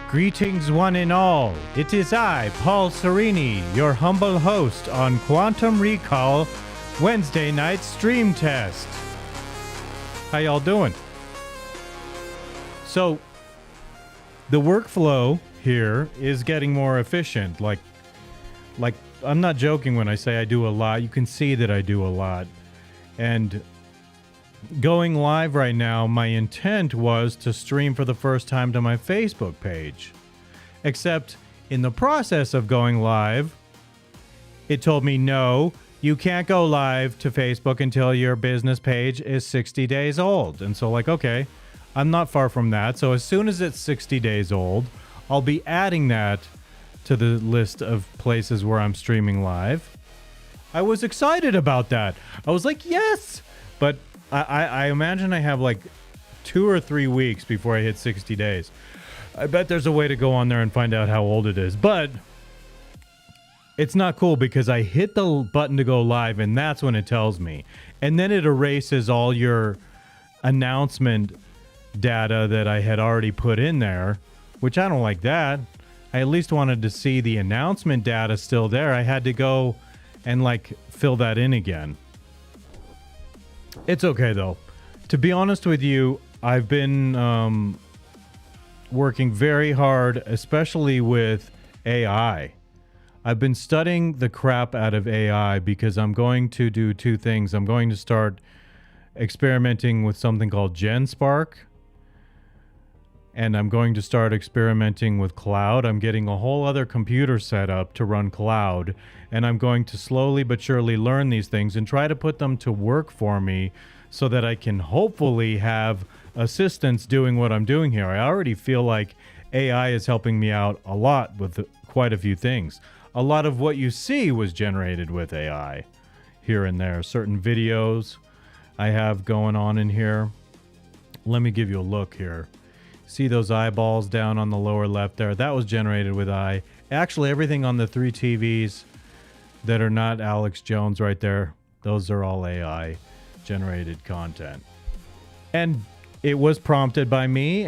Greetings, one and all. It is I, Paul Serini, your humble host on Quantum Recall Wednesday night stream test. How y'all doing? So, the workflow here is getting more efficient. Like I'm not joking when I say I do a lot. You can see that I do a lot. And going live right now, my intent was to stream for the first time to my Facebook page. Except in the process of going live, it told me, no, you can't go live to Facebook until your business page is 60 days old. And so okay, I'm not far from that. So as soon as it's 60 days old, I'll be adding that to the list of places where I'm streaming live. I was excited about that. I was like, yes! But I imagine I have 2 or 3 weeks before I hit 60 days. I bet there's a way to go on there and find out how old it is. But it's not cool because I hit the button to go live and that's when it tells me. And then it erases all your announcement data that I had already put in there, which I don't like that. I at least wanted to see the announcement data still there. I had to go and fill that in again. It's okay, though. To be honest with you, I've been working very hard, especially with AI. I've been studying the crap out of AI because I'm going to do 2 things. I'm going to start experimenting with something called Genspark, and I'm going to start experimenting with Cloud. I'm getting a whole other computer set up to run Cloud, and I'm going to slowly but surely learn these things and try to put them to work for me so that I can hopefully have assistants doing what I'm doing here. I already feel like AI is helping me out a lot with quite a few things. A lot of what you see was generated with AI here and there. Certain videos I have going on in here. Let me give you a look here. See those eyeballs down on the lower left there? That was generated with AI. Actually, everything on the 3 TVs that are not Alex Jones right there, those are all AI generated content. And it was prompted by me,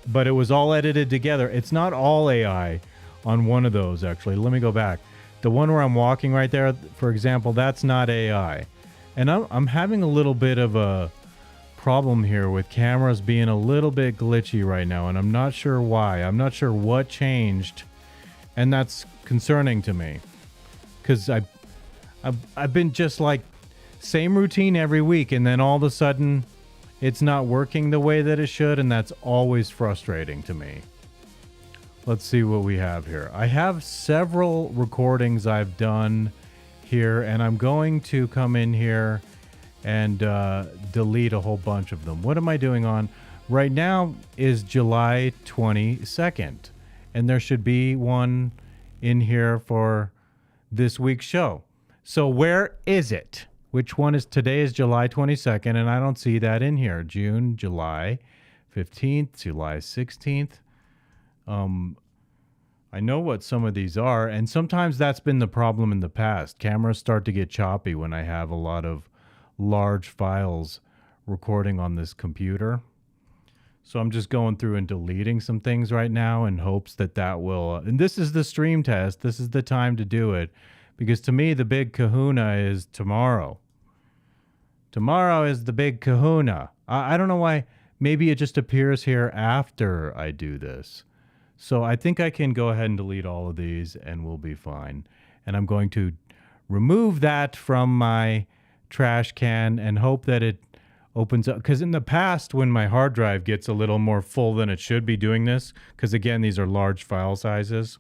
but it was all edited together. It's not all AI on one of those, actually. Let me go back. The one where I'm walking right there, for example, that's not AI. And I'm having a little bit of a problem here with cameras being a little bit glitchy right now, and I'm not sure why. I'm not sure what changed, and that's concerning to me because I've been just same routine every week, and then all of a sudden it's not working the way that it should, and that's always frustrating to me. Let's see what we have here. I have several recordings I've done here, and I'm going to come in here and delete a whole bunch of them. What am I doing on? Right now is July 22nd, and there should be one in here for this week's show. So where is it? Which one is today? Is July 22nd, and I don't see that in here. June, July 15th, July 16th. I know what some of these are, and sometimes that's been the problem in the past. Cameras start to get choppy when I have a lot of large files recording on this computer. So I'm just going through and deleting some things right now in hopes that will... and this is the stream test. This is the time to do it. Because to me, the big kahuna is tomorrow. Tomorrow is the big kahuna. I don't know why. Maybe it just appears here after I do this. So I think I can go ahead and delete all of these and we'll be fine. And I'm going to remove that from my trash can and hope that it opens up. Because in the past, when my hard drive gets a little more full than it should be doing this, because again, these are large file sizes,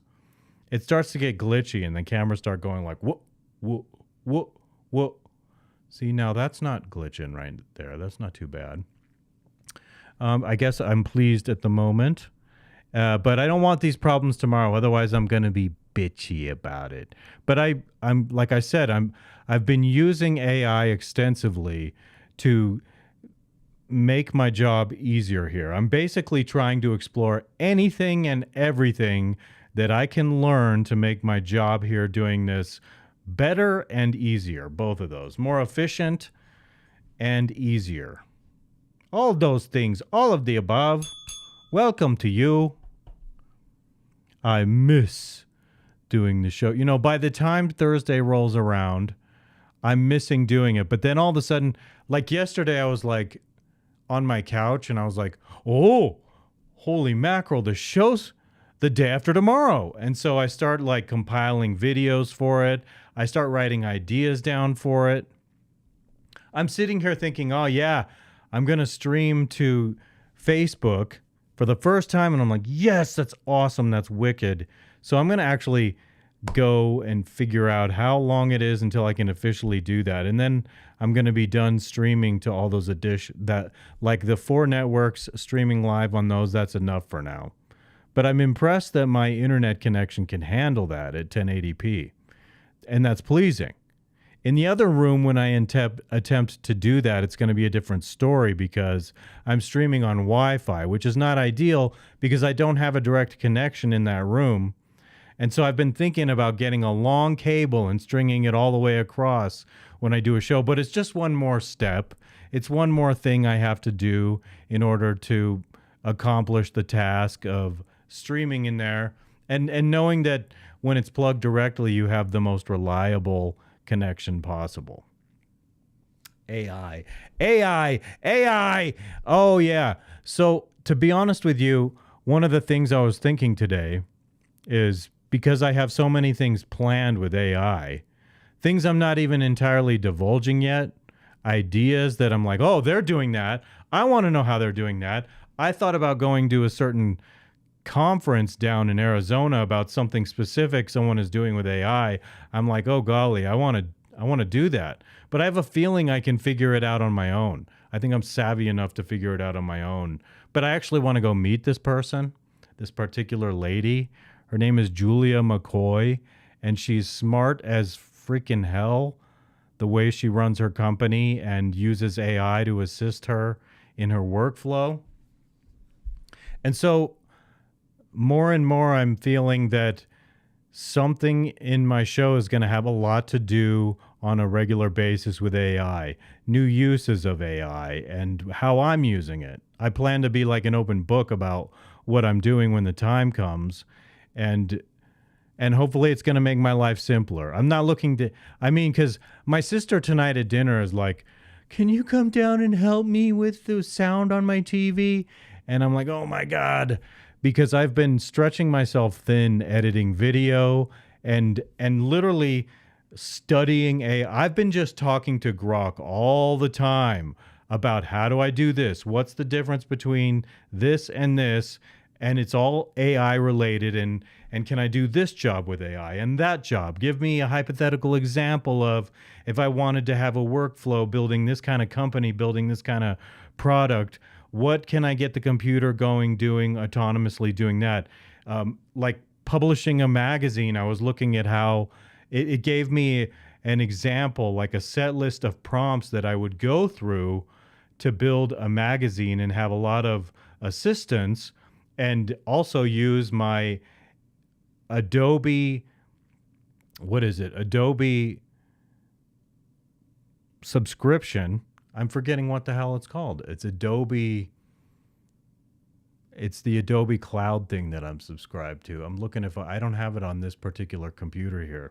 it starts to get glitchy and the cameras start going whoop, whoop, whoop, whoop. See, now that's not glitching right there. That's not too bad. I guess I'm pleased at the moment. But I don't want these problems tomorrow. Otherwise, I'm going to be bitchy about it. But I'm like I said, I've been using AI extensively to make my job easier here. I'm basically trying to explore anything and everything that I can learn to make my job here doing this better and easier. Both of those. More efficient and easier. All of those things, all of the above. Welcome to you. I miss doing the show. You know, by the time Thursday rolls around, I'm missing doing it. But then all of a sudden, like yesterday, I was like on my couch and I was like, oh, holy mackerel, the show's the day after tomorrow. And so I start like compiling videos for it. I start writing ideas down for it. I'm sitting here thinking, oh, yeah, I'm going to stream to Facebook for the first time. And I'm like, yes, that's awesome. That's wicked. So I'm going to actually go and figure out how long it is until I can officially do that. And then I'm going to be done streaming to all those that like the 4 networks streaming live on those. That's enough for now. But I'm impressed that my internet connection can handle that at 1080p. And that's pleasing. In the other room, when I attempt to do that, it's going to be a different story because I'm streaming on Wi-Fi, which is not ideal because I don't have a direct connection in that room. And so I've been thinking about getting a long cable and stringing it all the way across when I do a show. But it's just one more step. It's one more thing I have to do in order to accomplish the task of streaming in there. And knowing that when it's plugged directly, you have the most reliable connection possible. AI. Oh, yeah. So to be honest with you, one of the things I was thinking today is because I have so many things planned with AI, things I'm not even entirely divulging yet, ideas that I'm like, oh, they're doing that. I want to know how they're doing that. I thought about going to a certain conference down in Arizona about something specific someone is doing with AI. I'm like, oh golly, I want to do that. But I have a feeling I can figure it out on my own. I think I'm savvy enough to figure it out on my own. But I actually want to go meet this person, this particular lady. Her name is Julia McCoy, and she's smart as freaking hell the way she runs her company and uses AI to assist her in her workflow. And so more and more I'm feeling that something in my show is going to have a lot to do on a regular basis with AI, new uses of AI, and how I'm using it. I plan to be like an open book about what I'm doing when the time comes. And hopefully it's going to make my life simpler. I'm not looking to, because my sister tonight at dinner is like, can you come down and help me with the sound on my TV? And I'm like, oh my God, because I've been stretching myself thin editing video and literally studying AI. I've been just talking to Grok all the time about how do I do this? What's the difference between this and this? And it's all AI related. And can I do this job with AI and that job? Give me a hypothetical example of if I wanted to have a workflow building this kind of company, building this kind of product, what can I get the computer going, doing autonomously, doing that? Like publishing a magazine, I was looking at how it gave me an example, like a set list of prompts that I would go through to build a magazine and have a lot of assistance. And also use my Adobe, Adobe subscription. I'm forgetting what the hell it's called. It's the Adobe Cloud thing that I'm subscribed to. I'm looking I don't have it on this particular computer here.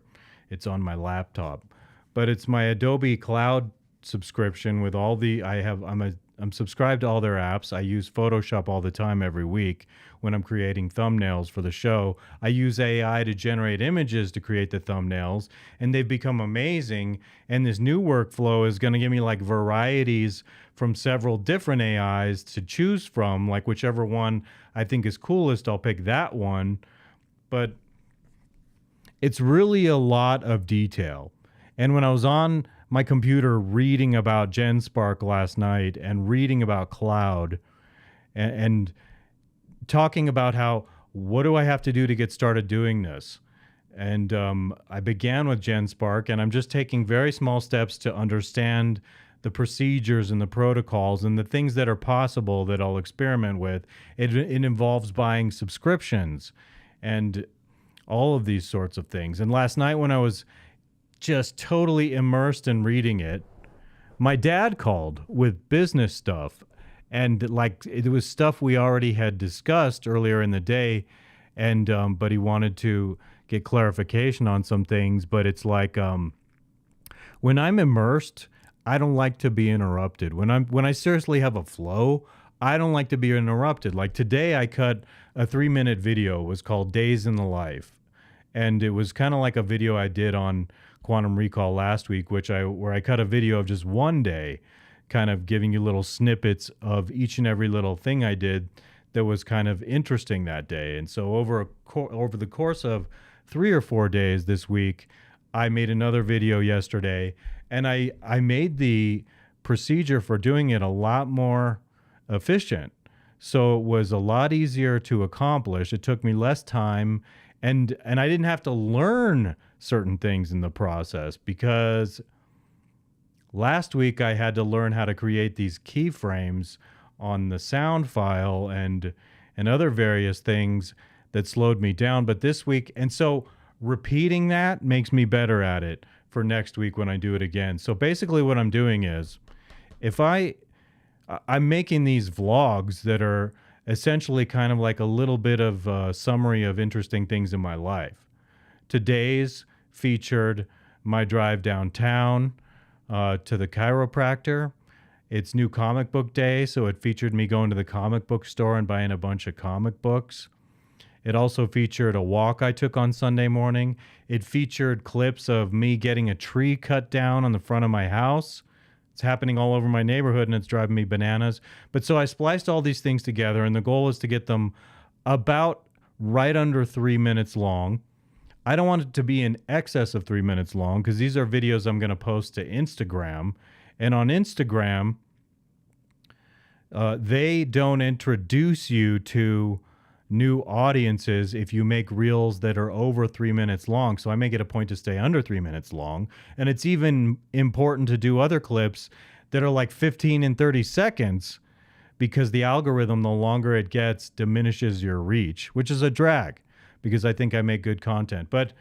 It's on my laptop. But it's my Adobe Cloud subscription with all I'm subscribed to all their apps. I use Photoshop all the time every week when I'm creating thumbnails for the show. I use AI to generate images to create the thumbnails, and they've become amazing. And this new workflow is going to give me like varieties from several different AIs to choose from, like whichever one I think is coolest, I'll pick that one. But it's really a lot of detail. And when I was on my computer reading about Genspark last night and reading about Cloud and talking about what do I have to do to get started doing this? And I began with Genspark, and I'm just taking very small steps to understand the procedures and the protocols and the things that are possible that I'll experiment with. It involves buying subscriptions and all of these sorts of things. And last night when I was just totally immersed in reading it, my dad called with business stuff, and like it was stuff we already had discussed earlier in the day, and but he wanted to get clarification on some things. But it's like when I'm immersed, I don't like to be interrupted. When I seriously have a flow, I don't like to be interrupted. Like today, I cut a 3-minute video. It was called "Days in the Life," and it was kind of like a video I did on Quantum Recall last week, where I cut a video of just one day, kind of giving you little snippets of each and every little thing I did that was kind of interesting that day. And so over the course of 3 or 4 days this week, I made another video yesterday, and I made the procedure for doing it a lot more efficient. So it was a lot easier to accomplish. It took me less time, and I didn't have to learn certain things in the process, because last week I had to learn how to create these keyframes on the sound file and other various things that slowed me down. But this week, and so repeating that makes me better at it for next week when I do it again. So basically what I'm doing is, if I'm making these vlogs that are essentially kind of like a little bit of a summary of interesting things in my life. Today's featured my drive downtown to the chiropractor. It's New Comic Book Day, so it featured me going to the comic book store and buying a bunch of comic books. It also featured a walk I took on Sunday morning. It featured clips of me getting a tree cut down on the front of my house. It's happening all over my neighborhood, and it's driving me bananas. But so I spliced all these things together, and the goal is to get them about right under 3 minutes long. I don't want it to be in excess of 3 minutes long, because these are videos I'm going to post to Instagram. And on Instagram, they don't introduce you to new audiences if you make reels that are over 3 minutes long. So I make it a point to stay under 3 minutes long. And it's even important to do other clips that are like 15 and 30 seconds, because the algorithm, the longer it gets, diminishes your reach, which is a drag, because I think I make good content. But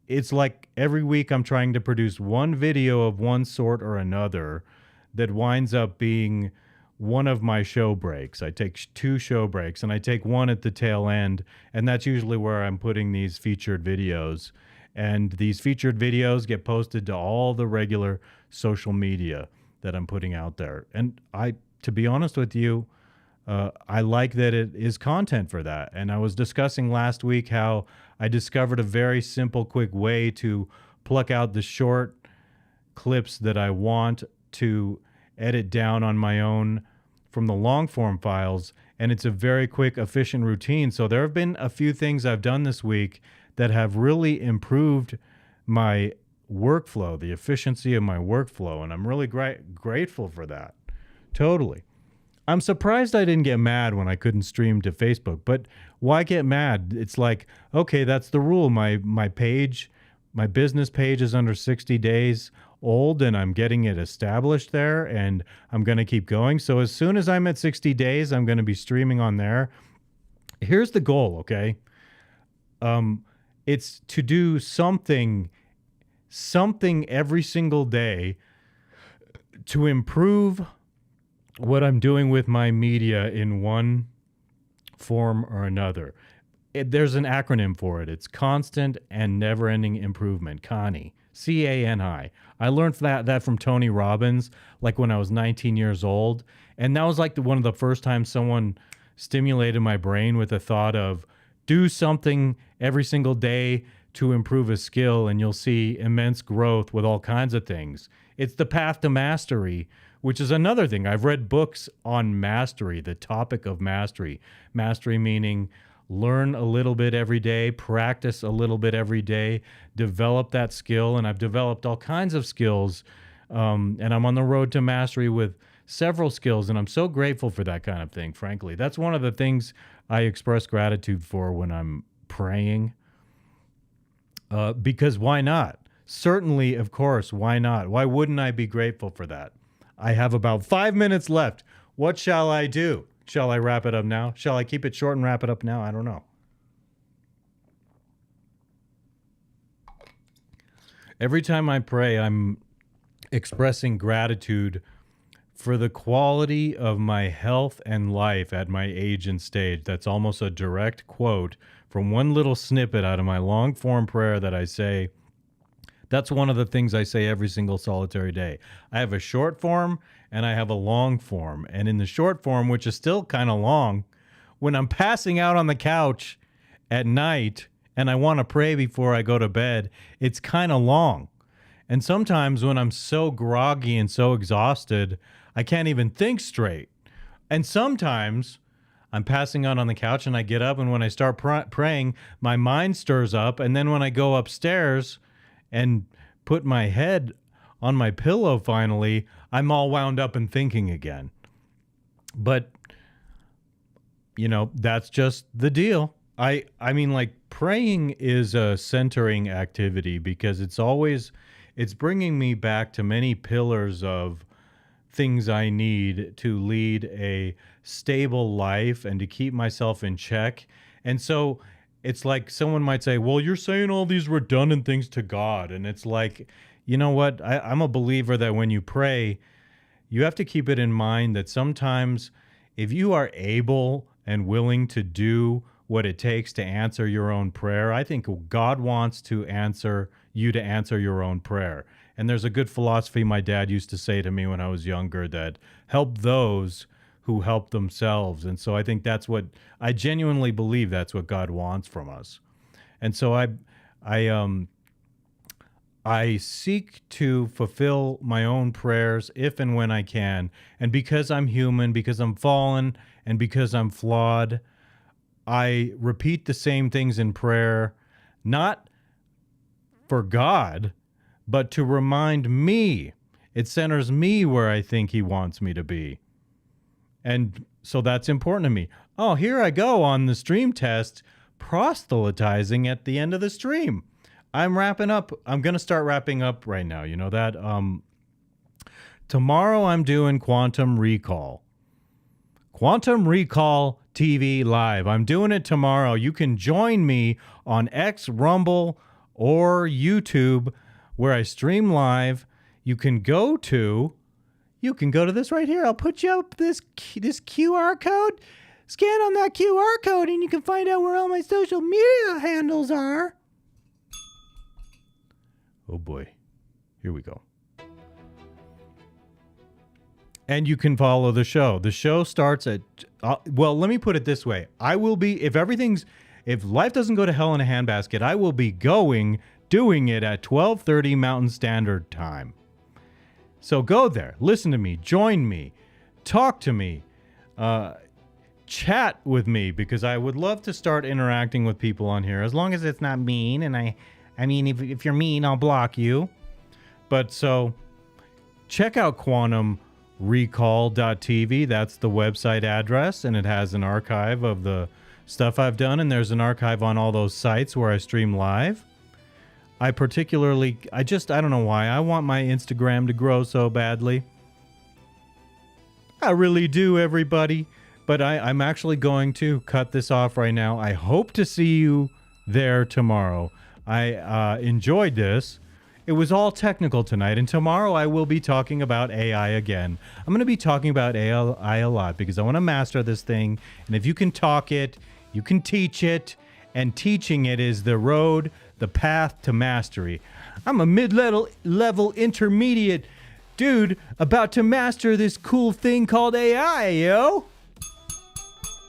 it's like every week I'm trying to produce one video of one sort or another that winds up being one of my show breaks. I take 2 show breaks, and I take one at the tail end, and that's usually where I'm putting these featured videos. And these featured videos get posted to all the regular social media that I'm putting out there. And to be honest with you, I like that it is content for that. And I was discussing last week how I discovered a very simple, quick way to pluck out the short clips that I want to edit down on my own from the long form files. And it's a very quick, efficient routine. So there have been a few things I've done this week that have really improved my workflow, the efficiency of my workflow. And I'm really grateful for that. Totally. I'm surprised I didn't get mad when I couldn't stream to Facebook, but why get mad? It's like, okay, that's the rule. My page, my business page is under 60 days old, and I'm getting it established there, and I'm going to keep going. So as soon as I'm at 60 days, I'm going to be streaming on there. Here's the goal, okay? It's to do something every single day to improve what I'm doing with my media in one form or another. There's an acronym for it. It's constant and never-ending improvement, CANI, C-A-N-I. I learned that from Tony Robbins, like when I was 19 years old. And that was like one of the first times someone stimulated my brain with the thought of, do something every single day to improve a skill, and you'll see immense growth with all kinds of things. It's the path to mastery, which is another thing. I've read books on mastery, the topic of mastery. Mastery meaning learn a little bit every day, practice a little bit every day, develop that skill. And I've developed all kinds of skills, and I'm on the road to mastery with several skills. And I'm so grateful for that kind of thing, frankly. That's one of the things I express gratitude for when I'm praying, because why not? Certainly, of course, why not? Why wouldn't I be grateful for that? I have about 5 minutes left. What shall I do? Shall I wrap it up now? Shall I keep it short and wrap it up now? I don't know. Every time I pray, I'm expressing gratitude for the quality of my health and life at my age and stage. That's almost a direct quote from one little snippet out of my long form prayer that I say. That's one of the things I say every single solitary day. I have a short form and I have a long form. And in the short form, which is still kind of long, when I'm passing out on the couch at night and I want to pray before I go to bed, it's kind of long. And sometimes when I'm so groggy and so exhausted, I can't even think straight. And sometimes I'm passing out on the couch and I get up, and when I start praying, my mind stirs up. And then when I go upstairs and put my head on my pillow finally, I'm all wound up and thinking again. But, you know, that's just the deal. I mean, like, praying is a centering activity because it's bringing me back to many pillars of things I need to lead a stable life and to keep myself in check. And so it's like someone might say, well, you're saying all these redundant things to God. And it's like, you know what? I'm a believer that when you pray, you have to keep it in mind that sometimes if you are able and willing to do what it takes to answer your own prayer, I think God wants to answer your own prayer. And there's a good philosophy my dad used to say to me when I was younger, that help those who help themselves. And so I think I genuinely believe that's what God wants from us. And so I seek to fulfill my own prayers if and when I can. And because I'm human, because I'm fallen, and because I'm flawed, I repeat the same things in prayer, not for God, but to remind me. It centers me where I think he wants me to be. And so that's important to me. Oh, here I go on the stream test, proselytizing at the end of the stream. I'm wrapping up. I'm going to start wrapping up right now. You know that? Tomorrow I'm doing Quantum Recall TV live. I'm doing it tomorrow. You can join me on X, Rumble, or YouTube, where I stream live. You can go to this right here. I'll put you up this QR code. Scan on that QR code and you can find out where all my social media handles are. Oh boy. Here we go. And you can follow the show. The show starts at, well, let me put it this way. I will be, if life doesn't go to hell in a handbasket, I will be doing it at 12:30 Mountain Standard Time. So go there, listen to me, join me, talk to me, chat with me, because I would love to start interacting with people on here, as long as it's not mean. And I mean, if you're mean, I'll block you. But so check out quantumrecall.tv. That's the website address, and it has an archive of the stuff I've done, and there's an archive on all those sites where I stream live. I don't know why. I want my Instagram to grow so badly. I really do, everybody. But I'm actually going to cut this off right now. I hope to see you there tomorrow. I enjoyed this. It was all technical tonight, and tomorrow I will be talking about AI again. I'm going to be talking about AI a lot because I want to master this thing. And if you can talk it, you can teach it. And teaching it is the path to mastery. I'm a mid-level intermediate dude about to master this cool thing called AI, yo.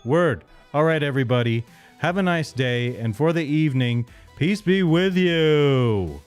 Word. All right, everybody. Have a nice day. And for the evening, peace be with you.